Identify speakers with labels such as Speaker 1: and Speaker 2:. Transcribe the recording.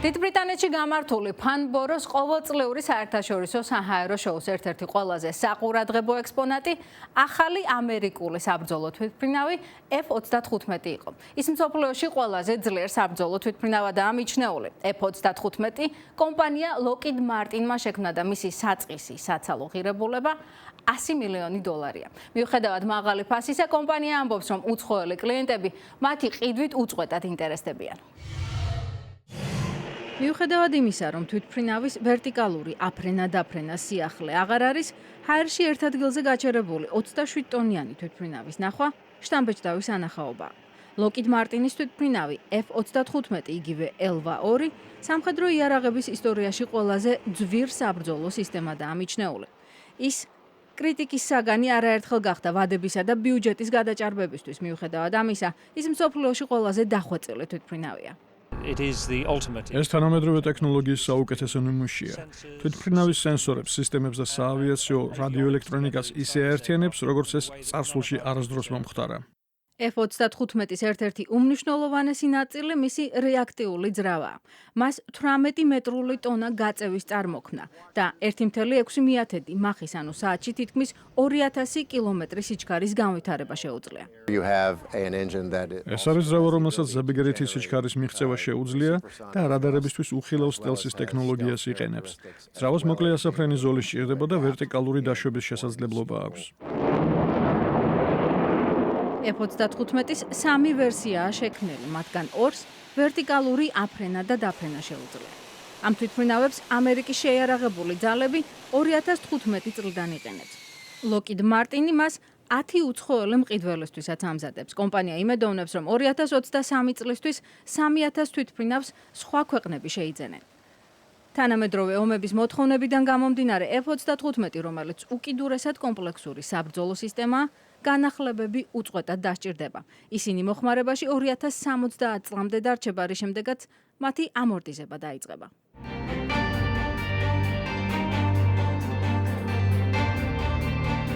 Speaker 1: დიდ ბრიტანეთში გამართული ფანბოროს ყოველწლიური საერთაშორისო საჰაერო შოუს ერთ-ერთი ყველაზე საყურადღებო ექსპონატი ახალი ამერიკული საბრძოლო თვითმფრინავი F-35 იყო. ის მსოფლიოში ყველაზე ძლიერ საბრძოლო თვითმფრინავადაა მიჩნეული. F-35 კომპანია Lockheed Martin-მა შექმნა და მისი საწყისი საცალო ღირებულება $100 მილიონი. მიუხედავად მაღალი ფასისა, კომპანია ამბობს, რომ უცხოელი კლიენტები მათი ყიდვით უწყვეტად ინტერესდებიან. მიუხედავად იმისა, რომ თვითმფრინავის ვერტიკალური აფრენა-დაფრენა სიახლე აღარ არის, ჰაერში ერთ ადგილზე გაჩერებული 27 ტონიანი თვითმფრინავის ნახვა შთამბეჭდავის ანახაობაა. Lockheed Martin-ის თვითმფრინავი F-35, იგივე Elva-2, სამხედრო იარაღების ისტორიაში ყველაზე ძვირ საბრძოლო სისტემადაა მიჩნეული. ის კრიტიკის საგანი არაერთხელ გახდა ვადებისა და ბიუჯეტის გადაჭარბებისთვის. მიუხედავად ამისა, ის მსოფლიოში ყველაზე დახვეწილი თვითმფრინავია.
Speaker 2: ეს თანამედროვე ტექნოლოგიის საუკეთესო ნიმუშია. თვითმფრინავის სენსორებს, სისტემებს და საავიაციო რადიოელექტრონიკას ისე აერთიანებს, როგორც ეს წარსულში არასდროს მომხდარა.
Speaker 1: F-35-ის ერთ-ერთი უმნიშვნელოვანესი ნაწილი მისი რეაქტიული ძრავაა. მას 18 მეტრული ტონა გაწევის წარმოქმნა და 1,6 მახის ანუ საათში თითქმის 2000 კილომეტრის სიჩქარის განვითარება შეუძლია.
Speaker 2: ეს არის ძრავა, რომელსაც ზებიგერითის სიჩქარის მიღწევა შეუძლია და რადარებისთვის უხილავ სტელსის ტექნოლოგიას იყენებს. ძრავას მოკლე ასაფრენი ზოლი სჭირდება და ვერტიკალური დაშვების შესაძლებლობა აქვს.
Speaker 1: F-35-ის 3 ვერსიაა შექმნილი, მათგან 2-ს ვერტიკალური აფრენა და დაფრენა შეუძლია. ამ თვითმფრინავებს ამერიკის შეიარაღებული ძალები 2015 წლიდან იყენებს. Lockheed Martin მას 10 უცხოელი მყიდველისთვისაც ამზადებს. კომპანია იმედოვნებს, რომ 2023 წლისთვის 3000 თვითმფრინავს სხვა ქვეყნები შეიძენენ. თანამედროვე ომების მოთხოვნებიდან გამომდინარე F-35, რომელიც უკიდურესად კომპლექსური საბრძოლო სისტემაა, განახლებები უწყვეტად დასჭირდება. ისინი მოხმარებაში 2070 წლამდე დარჩება, რის შემდეგაც მათი ამორტიზება დაიწყება.